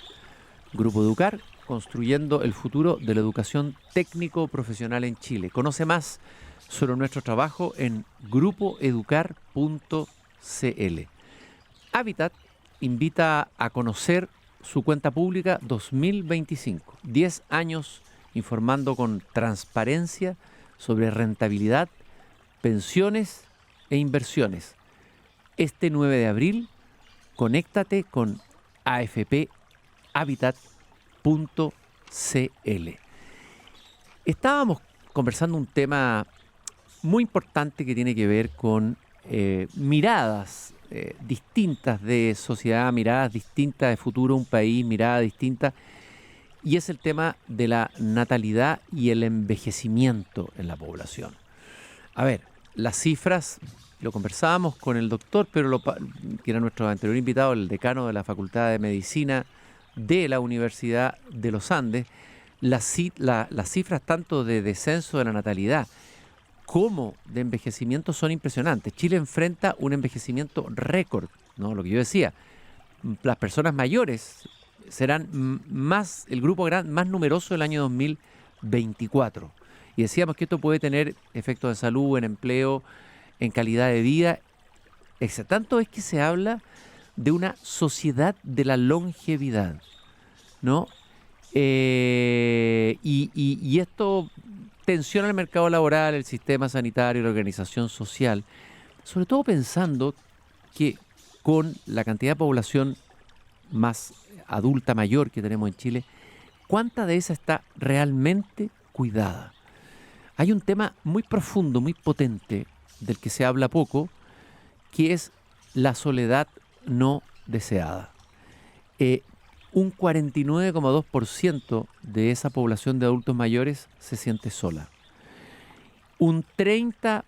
Grupo Educar, construyendo el futuro de la educación técnico-profesional en Chile. Conoce más sobre nuestro trabajo en grupoeducar.cl. Habitat invita a conocer su cuenta pública 2025. 10 años informando con transparencia sobre rentabilidad, pensiones e inversiones. Este 9 de abril, conéctate con afphabitat.cl. Estábamos conversando un tema muy importante que tiene que ver con miradas distintas de sociedad, miradas distintas de futuro, un país, miradas distintas. Y es el tema de la natalidad y el envejecimiento en la población. A ver, las cifras, lo conversábamos con el doctor, que era nuestro anterior invitado, el decano de la Facultad de Medicina de la Universidad de los Andes, las cifras tanto de descenso de la natalidad como de envejecimiento son impresionantes. Chile enfrenta un envejecimiento récord, ¿no? Lo que yo decía, las personas mayores serán el grupo más numeroso del año 2024. Y decíamos que esto puede tener efectos de salud, en empleo, en calidad de vida. Tanto es que se habla de una sociedad de la longevidad, ¿no? Y esto tensiona el mercado laboral, el sistema sanitario, la organización social, sobre todo pensando que con la cantidad de población más adulta mayor que tenemos en Chile, ¿cuánta de esa está realmente cuidada? Hay un tema muy profundo, muy potente, del que se habla poco, que es la soledad no deseada. Un 49,2% de esa población de adultos mayores se siente sola. Un 30%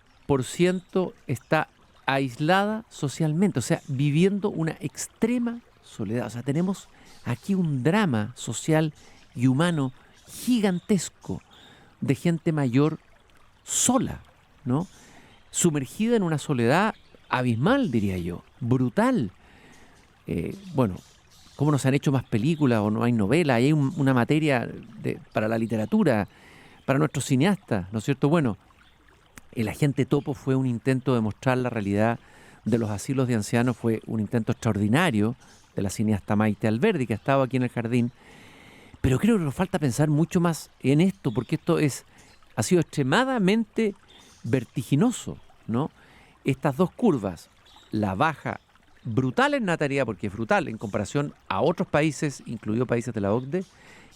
está aislada socialmente, o sea, viviendo una extrema soledad. O sea, tenemos aquí un drama social y humano gigantesco de gente mayor sola, ¿no? Sumergida en una soledad abismal, diría yo, brutal. Bueno, ¿cómo no se han hecho más películas o no hay novelas? Hay una materia para la literatura, para nuestros cineastas, ¿no es cierto? Bueno, El Agente Topo fue un intento de mostrar la realidad de los asilos de ancianos, fue un intento extraordinario de la cineasta Maite Alberdi, que ha estado aquí en el jardín. Pero creo que nos falta pensar mucho más en esto, porque esto es ha sido extremadamente vertiginoso, ¿no? Estas dos curvas, la baja brutal en natalidad, porque es brutal en comparación a otros países, incluidos países de la OCDE,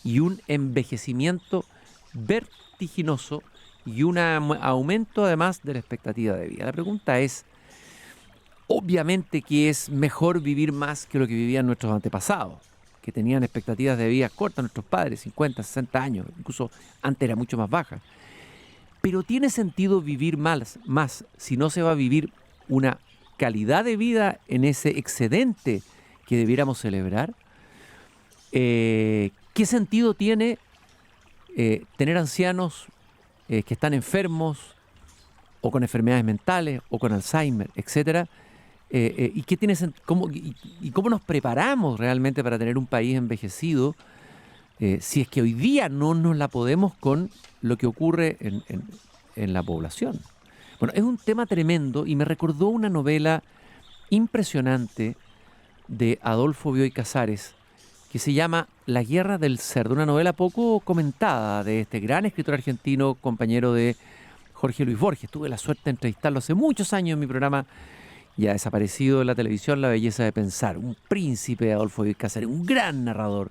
y un envejecimiento vertiginoso y un aumento además de la expectativa de vida. La pregunta es, obviamente que es mejor vivir más que lo que vivían nuestros antepasados, que tenían expectativas de vida cortas, nuestros padres, 50, 60 años, incluso antes era mucho más baja. Pero ¿tiene sentido vivir más si no se va a vivir una calidad de vida en ese excedente que debiéramos celebrar? ¿Qué sentido tiene tener ancianos que están enfermos o con enfermedades mentales o con Alzheimer, etcétera? ¿Y qué tiene cómo nos preparamos realmente para tener un país envejecido si es que hoy día no nos la podemos con lo que ocurre en la población? Bueno, es un tema tremendo y me recordó una novela impresionante de Adolfo Bioy Casares que se llama La Guerra del Cerdo, una novela poco comentada de este gran escritor argentino, compañero de Jorge Luis Borges. Tuve la suerte de entrevistarlo hace muchos años en mi programa, ya desaparecido de la televisión, La Belleza de Pensar. Un príncipe de Adolfo Bioy Casares, un gran narrador,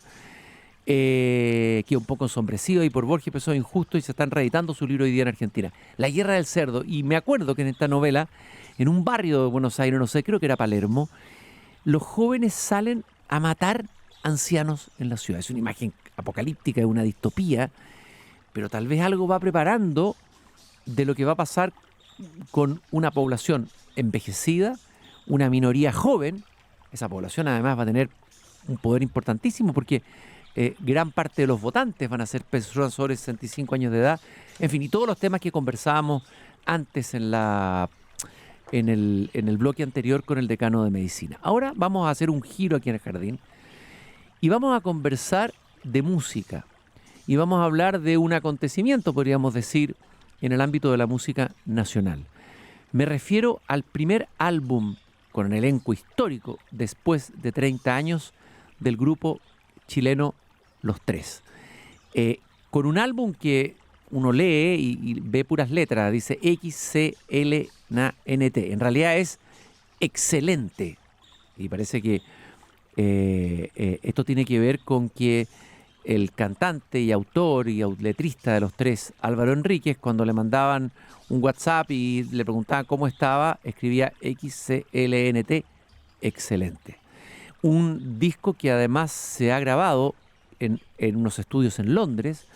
que un poco ensombrecido y por Borges empezó injusto y se están reeditando su libro hoy día en Argentina. La Guerra del Cerdo. Y me acuerdo que en esta novela, en un barrio de Buenos Aires, no sé, creo que era Palermo, los jóvenes salen a matar ancianos en la ciudad. Es una imagen apocalíptica, es una distopía, pero tal vez algo va preparando de lo que va a pasar con una población envejecida, una minoría joven. Esa población además va a tener un poder importantísimo porque gran parte de los votantes van a ser personas sobre 65 años de edad. En fin, y todos los temas que conversábamos antes en el bloque anterior con el decano de medicina. Ahora vamos a hacer un giro aquí en el jardín y vamos a conversar de música. Y vamos a hablar de un acontecimiento, podríamos decir, en el ámbito de la música nacional. Me refiero al primer álbum con el elenco histórico después de 30 años del grupo chileno Los Tres. Con un álbum que uno lee y ve puras letras, dice XCLNT. En realidad es excelente. Y parece que esto tiene que ver con que el cantante y autor y letrista de Los Tres, Álvaro Enríquez, cuando le mandaban un WhatsApp y le preguntaban cómo estaba, escribía XCLNT, excelente. Un disco que además se ha grabado en unos estudios en Londres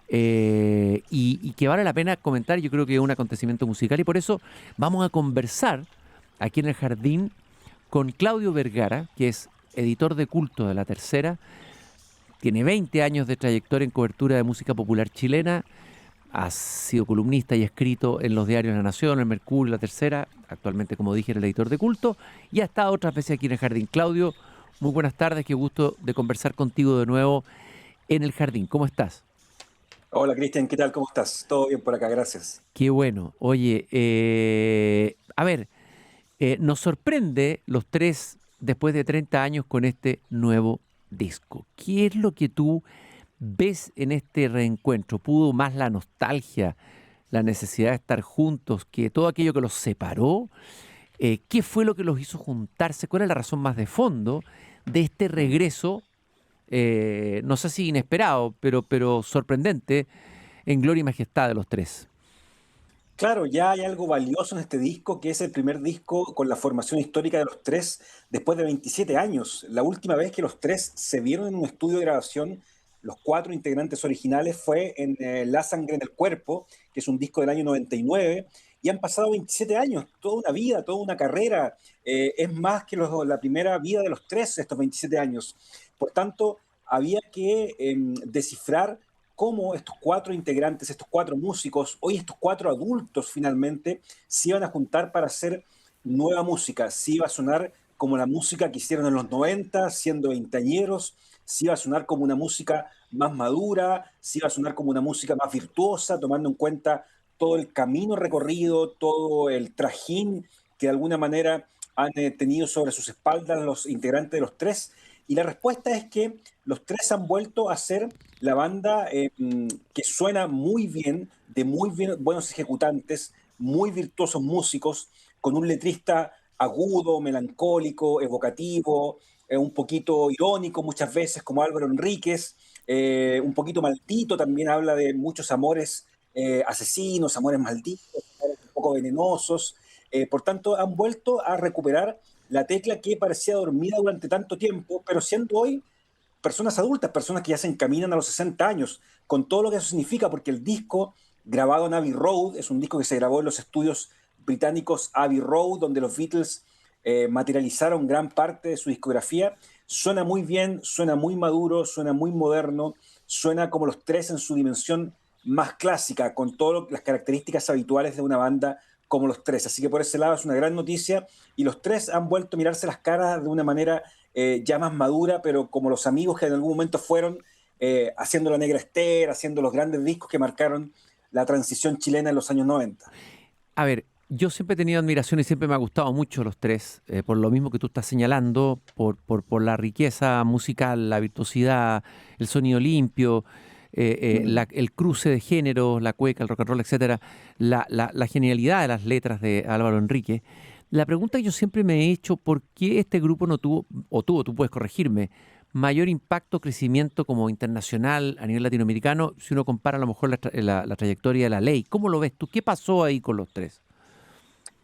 y que vale la pena comentar. Yo creo que es un acontecimiento musical y por eso vamos a conversar aquí en el jardín con Claudio Vergara, que es editor de culto de La Tercera. Tiene 20 años de trayectoria en cobertura de música popular chilena. Ha sido columnista y escrito en los diarios La Nación, El Mercurio, La Tercera. Actualmente, como dije, es el editor de culto. Y ha estado otras veces aquí en el jardín. Claudio, muy buenas tardes. Qué gusto de conversar contigo de nuevo en el jardín. ¿Cómo estás? Hola Cristian, ¿qué tal? ¿Cómo estás? Todo bien por acá, gracias. Qué bueno. Oye, a ver, nos sorprende Los Tres después de 30 años con este nuevo disco. ¿Qué es lo que tú ves en este reencuentro? ¿Pudo más la nostalgia, la necesidad de estar juntos, que todo aquello que los separó? ¿Qué fue lo que los hizo juntarse? ¿Cuál es la razón más de fondo de este regreso? No sé si inesperado, pero sorprendente, en gloria y majestad de Los Tres. Claro, ya hay algo valioso en este disco, que es el primer disco con la formación histórica de Los Tres después de 27 años. La última vez que Los Tres se vieron en un estudio de grabación, los 4 integrantes originales, fue en La Sangre en el Cuerpo, que es un disco del año 99, y han pasado 27 años, toda una vida, toda una carrera. Es más que la primera vida de Los Tres, estos 27 años. Por tanto, había que descifrar cómo estos 4 integrantes, estos 4 músicos, hoy estos 4 adultos finalmente, se iban a juntar para hacer nueva música. Si iba a sonar como la música que hicieron en los 90, siendo veinteañeros, si iba a sonar como una música más madura, si iba a sonar como una música más virtuosa, tomando en cuenta todo el camino recorrido, todo el trajín que de alguna manera han tenido sobre sus espaldas los integrantes de Los Tres. Y la respuesta es que los tres han vuelto a ser la banda que suena muy bien, de muy buenos ejecutantes, muy virtuosos músicos, con un letrista agudo, melancólico, evocativo, un poquito irónico muchas veces, como Álvaro Enríquez, un poquito maldito, también habla de muchos amores asesinos, amores malditos, amores un poco venenosos. Por tanto, han vuelto a recuperar la tecla que parecía dormida durante tanto tiempo, pero siendo hoy personas adultas, personas que ya se encaminan a los 60 años, con todo lo que eso significa, porque el disco grabado en Abbey Road es un disco que se grabó en los estudios británicos Abbey Road, donde los Beatles materializaron gran parte de su discografía. Suena muy bien, suena muy maduro, suena muy moderno, suena como los tres en su dimensión más clásica, con todas las características habituales de una banda como los tres. Así que por ese lado es una gran noticia y los tres han vuelto a mirarse las caras de una manera ya más madura, pero como los amigos que en algún momento fueron haciendo La Negra Esther, haciendo los grandes discos que marcaron la transición chilena en los años 90. A ver, yo siempre he tenido admiración y siempre me ha gustado mucho los tres, por lo mismo que tú estás señalando, por la riqueza musical, la virtuosidad, el sonido limpio, el cruce de géneros, la cueca, el rock and roll, etcétera, la genialidad de las letras de Álvaro Enrique. La pregunta que yo siempre me he hecho, ¿por qué este grupo no tuvo, tú puedes corregirme, mayor impacto, crecimiento como internacional a nivel latinoamericano, si uno compara a lo mejor la trayectoria de La Ley? ¿Cómo lo ves tú? ¿Qué pasó ahí con los tres?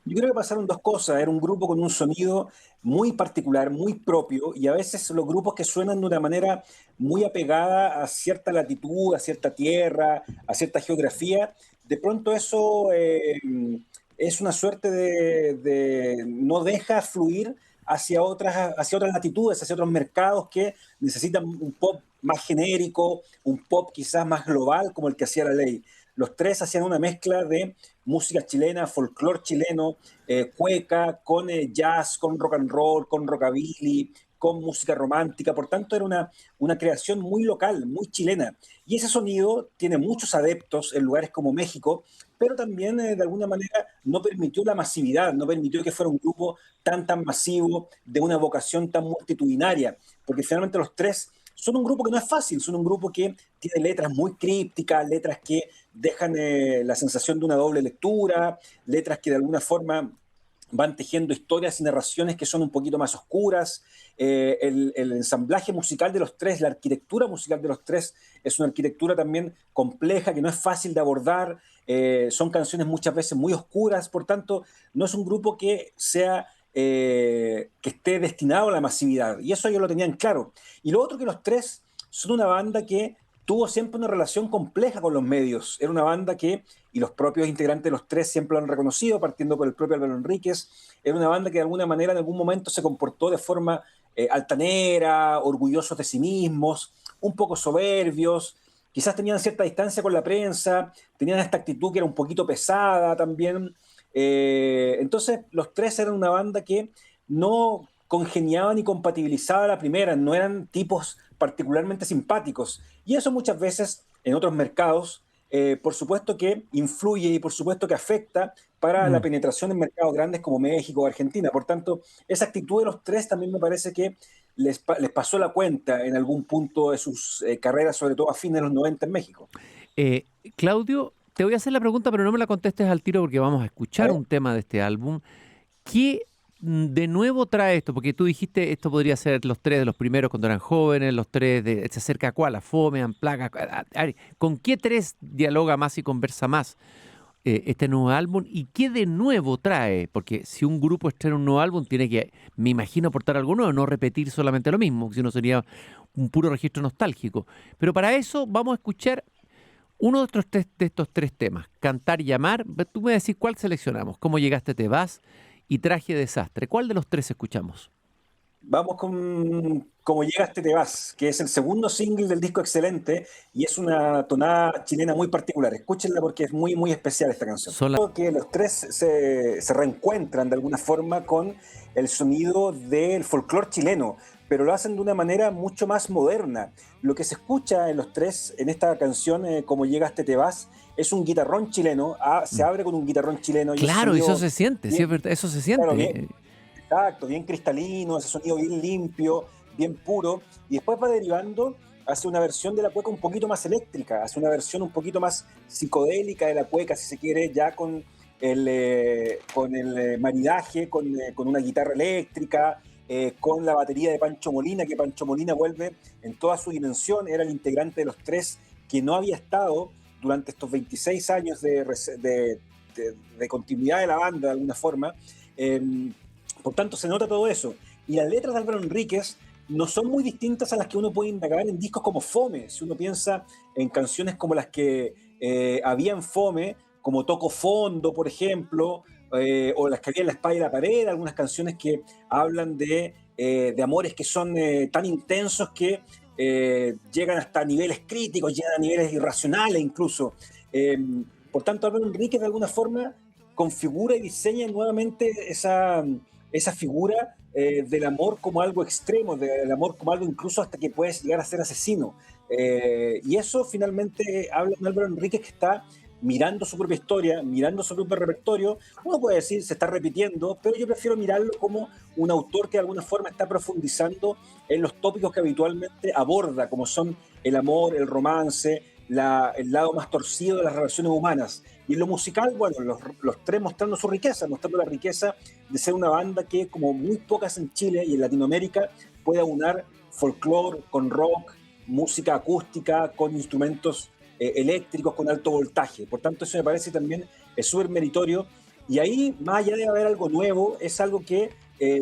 Yo creo que pasaron dos cosas. Era un grupo con un sonido muy particular, muy propio, y a veces los grupos que suenan de una manera muy apegada a cierta latitud, a cierta tierra, a cierta geografía, de pronto eso es una suerte no deja fluir hacia otras latitudes, hacia otros mercados que necesitan un pop más genérico, un pop quizás más global, como el que hacía La Ley. Los tres hacían una mezcla de música chilena, folclore chileno, cueca, con jazz, con rock and roll, con rockabilly, con música romántica. Por tanto, era una creación muy local, muy chilena. Y ese sonido tiene muchos adeptos en lugares como México, pero también de alguna manera no permitió la masividad, no permitió que fuera un grupo tan masivo, de una vocación tan multitudinaria, porque finalmente los tres son un grupo que no es fácil, son un grupo que tiene letras muy crípticas, letras que dejan la sensación de una doble lectura, letras que de alguna forma van tejiendo historias y narraciones que son un poquito más oscuras. El ensamblaje musical de los tres, la arquitectura musical de los tres es una arquitectura también compleja, que no es fácil de abordar. Son canciones muchas veces muy oscuras, por tanto, no es un grupo que esté destinado a la masividad. Y eso ellos lo tenían claro. Y lo otro, que los tres son una banda que tuvo siempre una relación compleja con los medios. Era una banda que, y los propios integrantes de los tres siempre lo han reconocido, partiendo por el propio Álvaro Enríquez, era una banda que de alguna manera en algún momento se comportó de forma altanera, orgullosos de sí mismos, un poco soberbios, quizás tenían cierta distancia con la prensa, tenían esta actitud que era un poquito pesada también. Entonces los tres eran una banda que no congeniaban ni compatibilizaban a la primera, no eran tipos particularmente simpáticos. Y eso muchas veces en otros mercados, por supuesto que influye y por supuesto que afecta para la penetración en mercados grandes como México o Argentina. Por tanto, esa actitud de los tres también me parece que les pasó la cuenta en algún punto de sus carreras, sobre todo a fines de los 90 en México. Claudio, te voy a hacer la pregunta, pero no me la contestes al tiro porque vamos a escuchar un tema de este álbum. ¿Qué de nuevo trae esto? Porque tú dijiste, esto podría ser los tres de los primeros cuando eran jóvenes, los tres ¿se acerca a cuál? ¿A Fome, a Amplaga? ¿Con qué tres dialoga más y conversa más este nuevo álbum? ¿Y qué de nuevo trae? Porque si un grupo estrena un nuevo álbum, tiene que, me imagino, aportar algo nuevo, no repetir solamente lo mismo, si no sería un puro registro nostálgico. Pero para eso vamos a escuchar uno de estos tres temas, Cantar y Amar. Tú me decís cuál seleccionamos, Cómo llegaste te vas y Traje de desastre. ¿Cuál de los tres escuchamos? Vamos con Como llegaste te vas, que es el segundo single del disco Excelente y es una tonada chilena muy particular. Escúchenla porque es muy especial esta canción. Creo que los tres se reencuentran de alguna forma con el sonido del folclore chileno, pero lo hacen de una manera mucho más moderna. Lo que se escucha en los tres, en esta canción, Como llegaste te vas, es un guitarrón chileno, se abre con un guitarrón chileno. Claro, y eso se siente, sí, es verdad, eso se siente. Claro, bien, exacto, bien cristalino, ese sonido bien limpio, bien puro, y después va derivando hacia una versión de la cueca un poquito más eléctrica, hacia una versión un poquito más psicodélica de la cueca, si se quiere, ya con el maridaje, con una guitarra eléctrica, con la batería de Pancho Molina, que Pancho Molina vuelve en toda su dimensión, era el integrante de los tres que no había estado durante estos 26 años de continuidad de la banda, de alguna forma. Por tanto, se nota todo eso. Y las letras de Álvaro Enríquez no son muy distintas a las que uno puede indagar en discos como Fome. Si uno piensa en canciones como las que había en Fome, como Toco Fondo, por ejemplo, o las que había en La Espada y la Pared, algunas canciones que hablan de amores que son tan intensos que llegan hasta niveles críticos, llegan a niveles irracionales incluso. Por tanto, Álvaro Enríquez de alguna forma configura y diseña nuevamente esa figura del amor como algo extremo, del amor como algo incluso hasta que puedes llegar a ser asesino. Y eso finalmente habla de Álvaro Enríquez, que está mirando su propia historia, mirando su propio repertorio. Uno puede decir se está repitiendo, pero yo prefiero mirarlo como un autor que de alguna forma está profundizando en los tópicos que habitualmente aborda, como son el amor, el romance, el lado más torcido de las relaciones humanas. Y en lo musical, bueno, los tres mostrando su riqueza, mostrando la riqueza de ser una banda que, como muy pocas en Chile y en Latinoamérica, puede aunar folclore con rock, música acústica, con instrumentos eléctricos, con alto voltaje. Por tanto, eso me parece también es súper meritorio. Y ahí, más allá de haber algo nuevo, es algo que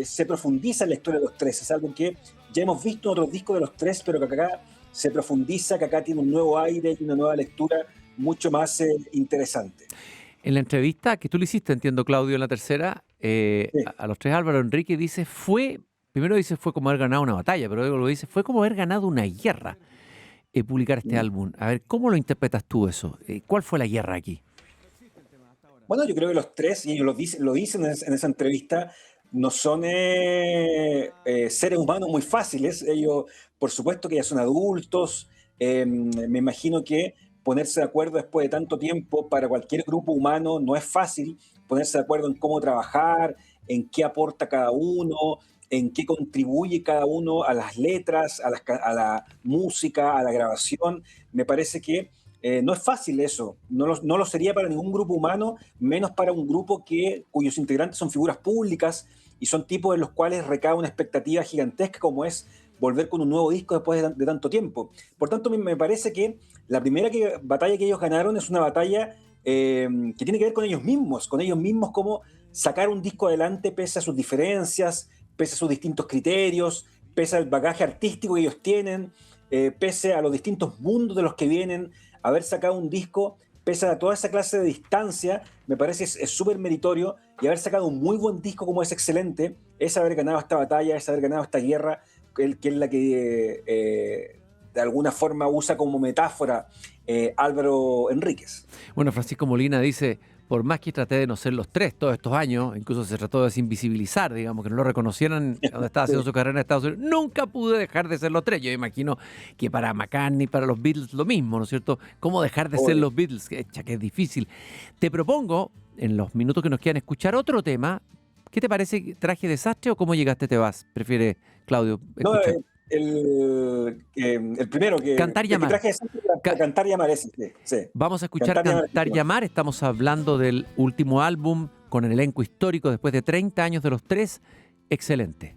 se profundiza en la historia de los tres. Es algo que ya hemos visto en otros discos de los tres, pero que acá se profundiza, que acá tiene un nuevo aire y una nueva lectura mucho más interesante. En la entrevista que tú le hiciste, entiendo, Claudio, en la tercera, Sí. a los tres, Álvaro Enríquez dice, primero dice fue como haber ganado una batalla, pero luego lo dice, fue como haber ganado una guerra publicar este álbum. A ver, ¿cómo lo interpretas tú eso? ¿Cuál fue la guerra aquí? Bueno, yo creo que los tres, y ellos lo dicen en esa entrevista, no son seres humanos muy fáciles. Ellos, por supuesto que ya son adultos. Me imagino que ponerse de acuerdo después de tanto tiempo para cualquier grupo humano no es fácil. Ponerse de acuerdo en cómo trabajar, en qué aporta cada uno, en qué contribuye cada uno a las letras, a la música, a la grabación. Me parece que no es fácil eso, no lo sería para ningún grupo humano, menos para un grupo cuyos integrantes son figuras públicas y son tipos en los cuales recae una expectativa gigantesca como es volver con un nuevo disco después de tanto tiempo. Por tanto, me parece que la primera batalla que ellos ganaron es una batalla que tiene que ver con ellos mismos como sacar un disco adelante pese a sus diferencias, pese a sus distintos criterios, pese al bagaje artístico que ellos tienen, pese a los distintos mundos de los que vienen. Haber sacado un disco, pese a toda esa clase de distancia, me parece es súper meritorio, y haber sacado un muy buen disco como es excelente, es haber ganado esta batalla, es haber ganado esta guerra, que es la que de alguna forma usa como metáfora Álvaro Enríquez. Bueno, Francisco Molina dice, por más que traté de no ser los tres todos estos años, incluso se trató de desinvisibilizar, digamos, que no lo reconocieran donde estaba haciendo su carrera en Estados Unidos, nunca pude dejar de ser los tres. Yo imagino que para McCartney, para los Beatles, lo mismo, ¿no es cierto? ¿Cómo dejar de ser los Beatles? Que es difícil. Te propongo, en los minutos que nos quedan, escuchar otro tema. ¿Qué te parece, Traje Desastre o Cómo Llegaste Te Vas? ¿Prefiere, Claudio, escuchar? No, el primero que Cantar y Amar. Cantar y Amar, ese, sí. Vamos a escuchar Cantar y Amar. Estamos hablando del último álbum con el elenco histórico después de 30 años de los tres. Excelente.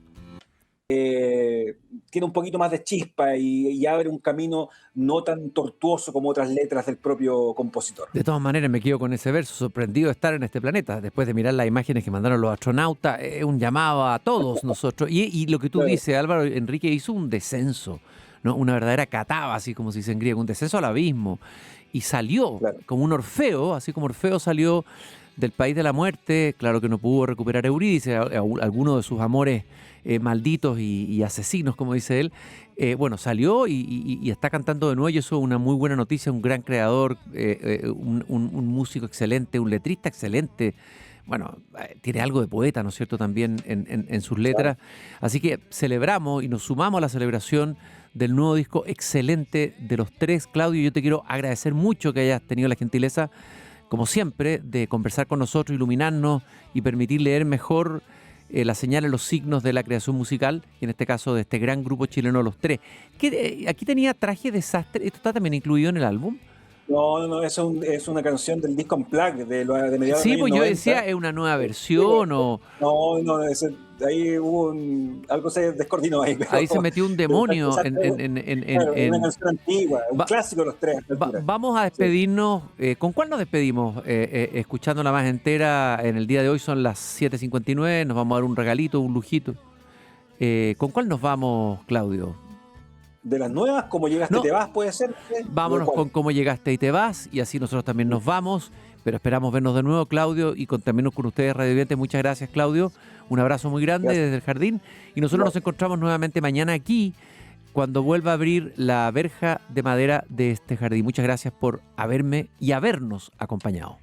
Tiene un poquito más de chispa y abre un camino no tan tortuoso como otras letras del propio compositor. De todas maneras, me quedo con ese verso, sorprendido de estar en este planeta. Después de mirar las imágenes que mandaron los astronautas, es un llamado a todos nosotros. Y lo que tú dices, Álvaro Enrique hizo un descenso, ¿no? Una verdadera cataba, así como se dice en griego, un descenso al abismo. Y salió como un Orfeo, así como Orfeo salió del país de la muerte. Claro que no pudo recuperar Eurídice, alguno de sus amores malditos y asesinos, como dice él. Bueno, salió y está cantando de nuevo, y eso es una muy buena noticia. Un gran creador, un músico excelente, un letrista excelente. Bueno, tiene algo de poeta, ¿no es cierto?, también en sus letras. Así que celebramos y nos sumamos a la celebración del nuevo disco excelente de los tres. Claudio, yo te quiero agradecer mucho que hayas tenido la gentileza, como siempre, de conversar con nosotros, iluminarnos y permitir leer mejor las señales, los signos de la creación musical, y en este caso de este gran grupo chileno Los Tres. Aquí tenía Traje Desastre, ¿esto está también incluido en el álbum? No, es una canción del disco Unplugged de mediados Sí, de los pues años yo 90. decía, es una nueva versión o... No, ahí hubo algo se descoordinó ahí. Ahí se metió un demonio Claro, es una canción antigua, un clásico de Los Tres. Vamos a despedirnos. ¿Con cuál nos despedimos? Escuchándola más entera en el día de hoy, son las 7:59, nos vamos a dar un regalito, un lujito. ¿Con cuál nos vamos, Claudio? De las nuevas, Como llegaste No, te vas, puede ser. Vámonos con Cómo llegaste y te vas, y así nosotros también nos vamos, pero esperamos vernos de nuevo, Claudio, y también con ustedes, Radio Viviente. Muchas gracias, Claudio. Un abrazo muy grande desde el jardín, y nosotros nos encontramos nuevamente mañana aquí, cuando vuelva a abrir la verja de madera de este jardín. Muchas gracias por haberme y habernos acompañado.